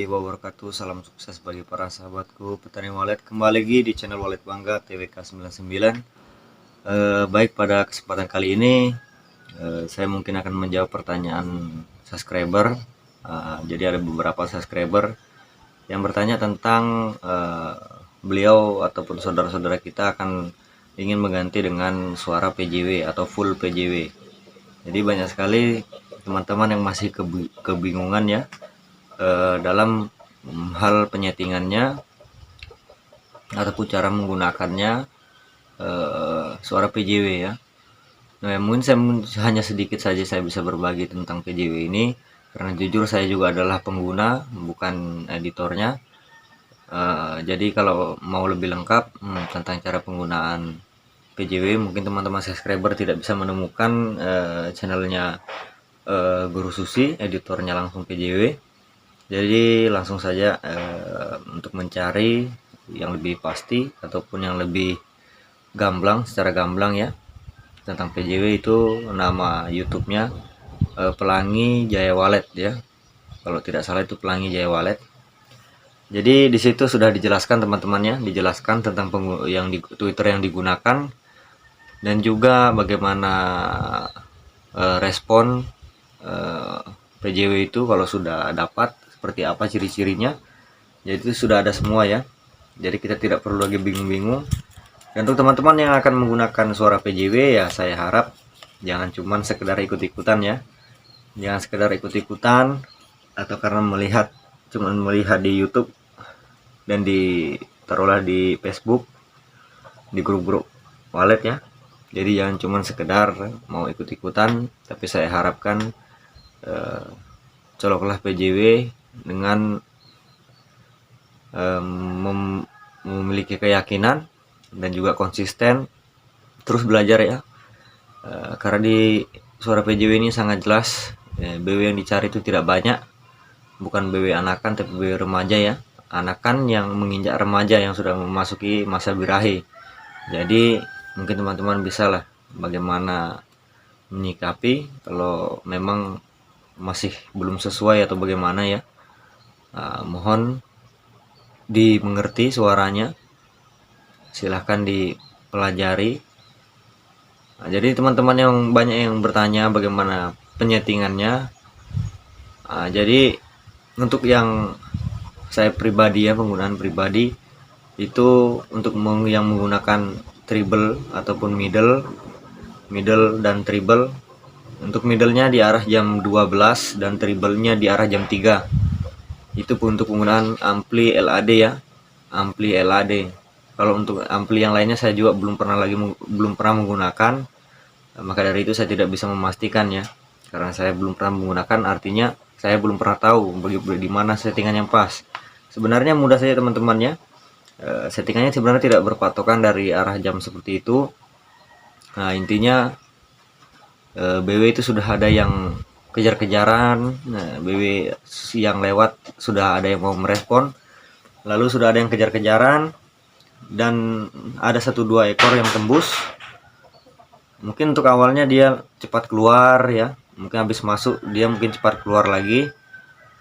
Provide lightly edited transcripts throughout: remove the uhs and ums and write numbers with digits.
warahmatullahi wabarakatuh. Salam sukses bagi para sahabatku petani walet. Kembali lagi di channel Walet Bangga TWK 99. Baik, pada kesempatan kali ini saya mungkin akan menjawab pertanyaan subscriber. Jadi ada beberapa subscriber yang bertanya tentang beliau ataupun saudara-saudara kita akan ingin mengganti dengan suara PJW atau full PJW. Jadi banyak sekali teman-teman yang masih kebingungan ya dalam hal penyetingannya ataupun cara menggunakannya suara PJW ya. Nah, mungkin saya hanya sedikit saja saya bisa berbagi tentang PJW ini, karena jujur saya juga adalah pengguna, bukan editornya. Jadi kalau mau lebih lengkap tentang cara penggunaan PJW, mungkin teman-teman subscriber tidak bisa menemukan channelnya Guru Susi, editornya langsung PJW. Jadi langsung saja untuk mencari yang lebih pasti ataupun yang lebih gamblang, secara gamblang ya, tentang PJW itu nama YouTube-nya Pelangi Jaya Walet ya. Kalau tidak salah itu Pelangi Jaya Walet. Jadi di situ sudah dijelaskan teman-temannya, dijelaskan tentang yang di Twitter yang digunakan dan juga bagaimana respon PJW itu kalau sudah dapat, seperti apa ciri-cirinya. Jadi itu sudah ada semua ya. Jadi kita tidak perlu lagi bingung-bingung. Dan untuk teman-teman yang akan menggunakan suara PJW ya, saya harap jangan cuman sekedar ikut-ikutan ya. Jangan sekedar ikut-ikutan atau karena cuman melihat di YouTube dan taruhlah di Facebook, di grup-grup walet ya. Jadi jangan cuman sekedar mau ikut-ikutan, tapi saya harapkan coloklah PJW dengan memiliki keyakinan dan juga konsisten, terus belajar ya. Karena di suara PJW ini sangat jelas, BW yang dicari itu tidak banyak, bukan BW anakan tapi BW remaja ya, anakan yang menginjak remaja yang sudah memasuki masa birahi. Jadi mungkin teman-teman bisa lah bagaimana menyikapi kalau memang masih belum sesuai atau bagaimana ya. Mohon dimengerti suaranya, silahkan dipelajari. Jadi teman-teman yang banyak yang bertanya bagaimana penyetingannya, jadi untuk yang saya pribadi ya, penggunaan pribadi itu untuk yang menggunakan treble ataupun middle dan treble. Untuk middle-nya di arah jam 12 dan treble-nya di arah jam 3. Itu untuk penggunaan ampli LAD ya, ampli LAD. Kalau untuk ampli yang lainnya saya juga belum pernah menggunakan, maka dari itu saya tidak bisa memastikan ya, karena saya belum pernah menggunakan, artinya saya belum pernah tahu di mana settingan yang pas. Sebenarnya mudah saja teman-teman ya, settingannya sebenarnya tidak berpatokan dari arah jam seperti itu. Nah intinya BW itu sudah ada yang kejar-kejaran, BW yang lewat sudah ada yang mau merespon, lalu sudah ada yang kejar-kejaran, dan ada 1-2 ekor yang tembus. Mungkin untuk awalnya dia cepat keluar ya, mungkin habis masuk dia mungkin cepat keluar lagi,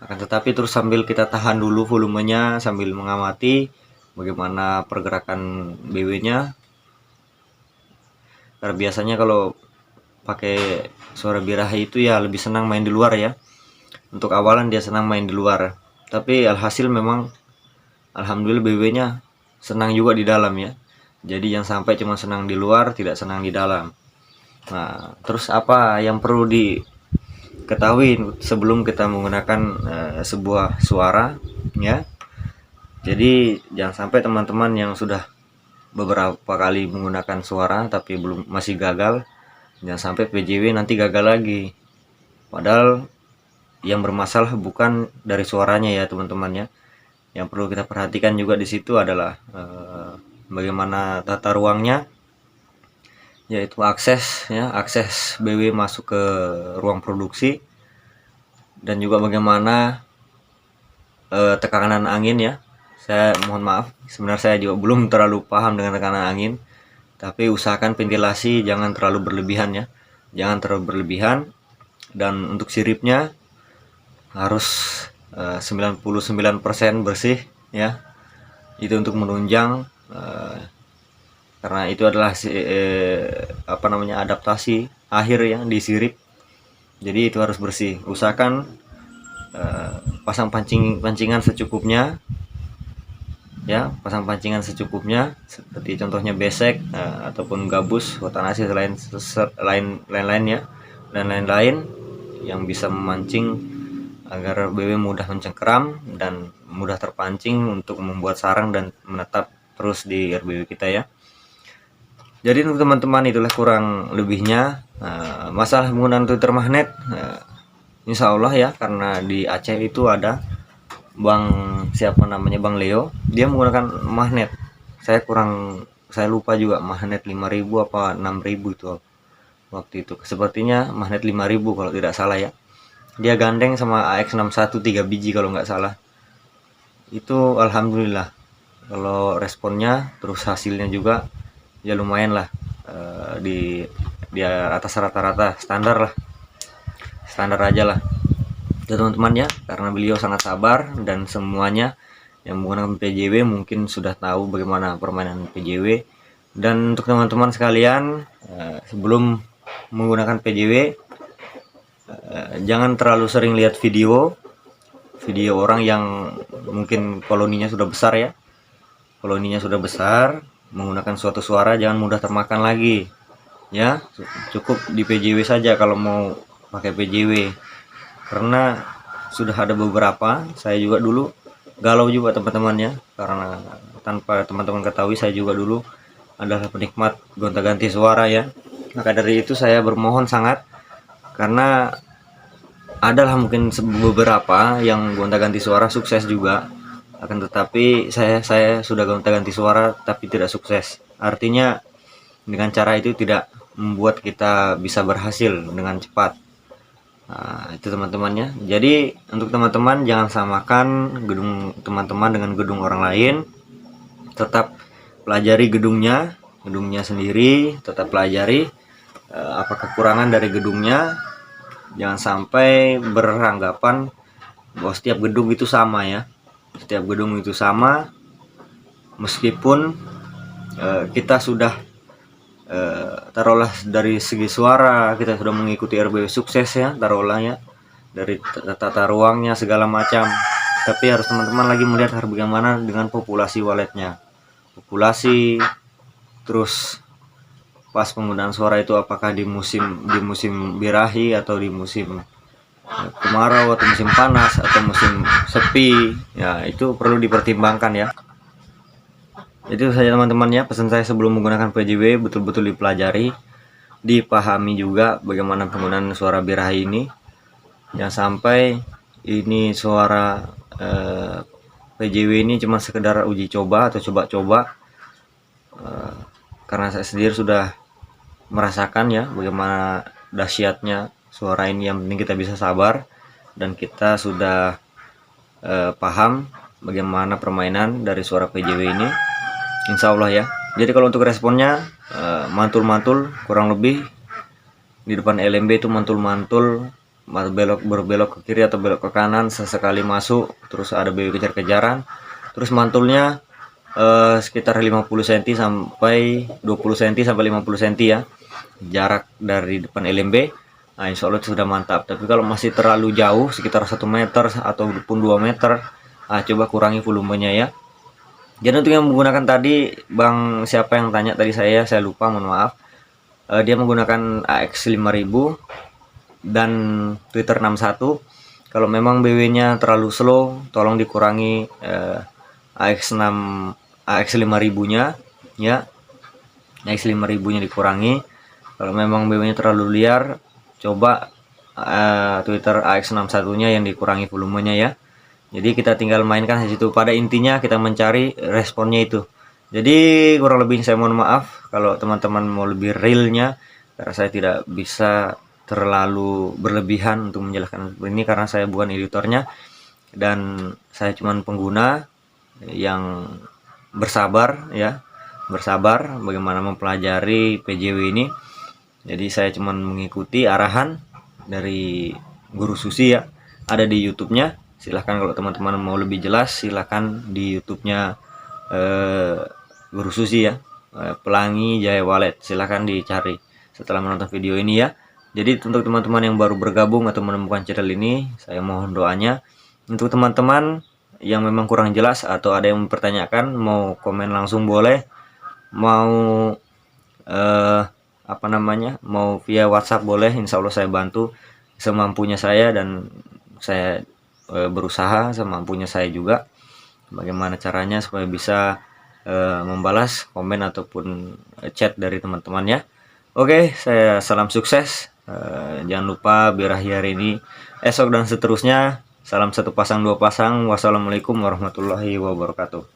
akan tetapi terus sambil kita tahan dulu volumenya, sambil mengamati bagaimana pergerakan BW-nya. Karena biasanya kalau pakai suara birahi itu ya lebih senang main di luar ya. Untuk awalan dia senang main di luar, tapi alhasil memang alhamdulillah BW-nya senang juga di dalam ya. Jadi jangan sampai cuma senang di luar, tidak senang di dalam. Nah, terus apa yang perlu diketahui sebelum kita menggunakan sebuah suara ya. Jadi jangan sampai teman-teman yang sudah beberapa kali menggunakan suara tapi masih gagal, jangan sampai PJW nanti gagal lagi. Padahal yang bermasalah bukan dari suaranya ya teman-teman ya. Yang perlu kita perhatikan juga di situ adalah bagaimana tata ruangnya, yaitu akses BW masuk ke ruang produksi, dan juga bagaimana tekanan angin ya. Saya mohon maaf, sebenarnya saya juga belum terlalu paham dengan tekanan angin, tapi usahakan ventilasi jangan terlalu berlebihan ya, jangan terlalu berlebihan. Dan untuk siripnya harus 99% bersih ya. Itu untuk menunjang, karena itu adalah adaptasi akhir ya di sirip. Jadi itu harus bersih. Usahakan pasang pancingan secukupnya ya, pasang pancingan secukupnya, seperti contohnya besek ataupun gabus, watanasi lain-lainnya dan lain-lain yang bisa memancing agar BW mudah mencengkeram dan mudah terpancing untuk membuat sarang dan menetap terus di RBW kita ya. Jadi untuk teman-teman itulah kurang lebihnya. Masalah penggunaan Twitter magnet, insya Allah ya, karena di Aceh itu ada Bang Leo, dia menggunakan magnet. Saya lupa juga magnet 5.000 apa 6.000 itu waktu itu. Sepertinya magnet 5.000 kalau tidak salah ya. Dia gandeng sama AX61 3 biji kalau nggak salah. Itu alhamdulillah. Kalau responnya terus hasilnya juga ya lumayan lah, di atas rata-rata, standar aja lah ya teman-teman ya, karena beliau sangat sabar dan semuanya yang menggunakan PJW mungkin sudah tahu bagaimana permainan PJW. Dan untuk teman-teman sekalian, sebelum menggunakan PJW, jangan terlalu sering lihat video orang yang mungkin koloninya sudah besar ya, menggunakan suatu suara, jangan mudah termakan lagi ya. Cukup di PJW saja kalau mau pakai PJW, karena sudah ada beberapa, saya juga dulu galau juga teman-temannya, karena tanpa teman-teman ketahui saya juga dulu adalah penikmat gonta-ganti suara ya. Maka dari itu saya bermohon sangat, karena adalah mungkin beberapa yang gonta-ganti suara sukses juga, akan tetapi saya sudah gonta-ganti suara tapi tidak sukses. Artinya dengan cara itu tidak membuat kita bisa berhasil dengan cepat. Nah, itu teman-temannya. Jadi untuk teman-teman jangan samakan gedung teman-teman dengan gedung orang lain. Tetap pelajari gedungnya sendiri, tetap pelajari apa kekurangan dari gedungnya. Jangan sampai beranggapan bahwa setiap gedung itu sama ya. Setiap gedung itu sama, meskipun kita sudah taruhlah dari segi suara kita sudah mengikuti RBW sukses ya, taruhlah ya, dari tata ruangnya segala macam, tapi harus teman-teman lagi melihat harus bagaimana dengan populasi waletnya, terus pas penggunaan suara itu apakah di musim birahi atau di musim kemarau atau musim panas atau musim sepi ya, itu perlu dipertimbangkan ya. Itu saja teman-teman ya, pesan saya sebelum menggunakan PJW betul-betul dipelajari, dipahami juga bagaimana penggunaan suara birahi ini. Jangan sampai ini suara PJW ini cuma sekedar uji coba atau coba-coba, karena saya sendiri sudah merasakan ya bagaimana dahsyatnya suara ini. Yang penting kita bisa sabar dan kita sudah paham bagaimana permainan dari suara PJW ini, insya Allah ya. Jadi kalau untuk responnya mantul-mantul kurang lebih di depan LMB itu mantul-mantul, berbelok ke kiri atau belok ke kanan, sesekali masuk, terus ada BW kejar-kejaran, terus mantulnya sekitar 50 cm sampai 20 cm sampai 50 cm ya jarak dari depan LMB. Nah, insya Allah itu sudah mantap. Tapi kalau masih terlalu jauh sekitar 1 meter ataupun 2 meter, coba kurangi volumenya ya. Jadi untuk yang menggunakan tadi, Bang siapa yang tanya tadi, saya lupa, mohon maaf. Dia menggunakan AX5000 dan Twitter 61. Kalau memang BW-nya terlalu slow, tolong dikurangi AX5000-nya ya. AX5000-nya dikurangi. Kalau memang BW-nya terlalu liar, coba Twitter AX61-nya yang dikurangi volumenya ya. Jadi kita tinggal mainkan di situ. Pada intinya kita mencari responnya itu. Jadi kurang lebih saya mohon maaf kalau teman-teman mau lebih realnya, karena saya tidak bisa terlalu berlebihan untuk menjelaskan ini karena saya bukan editornya dan saya cuma pengguna yang bersabar ya, bersabar bagaimana mempelajari PJW ini. Jadi saya cuma mengikuti arahan dari Guru Susi ya, ada di YouTube-nya. Silahkan kalau teman-teman mau lebih jelas, silahkan di YouTube-nya Guru Susi ya, Pelangi Jaya Wallet, silahkan dicari setelah menonton video ini ya. Jadi untuk teman-teman yang baru bergabung atau menemukan channel ini, saya mohon doanya. Untuk teman-teman yang memang kurang jelas atau ada yang mempertanyakan, mau komen langsung boleh, mau mau via WhatsApp boleh, insya Allah saya bantu semampunya saya, dan saya berusaha semampunya saya juga bagaimana caranya supaya bisa membalas komen ataupun chat dari teman-teman ya. Oke, saya salam sukses. Jangan lupa birahi hari ini, esok dan seterusnya. Salam satu pasang dua pasang. Wassalamualaikum warahmatullahi wabarakatuh.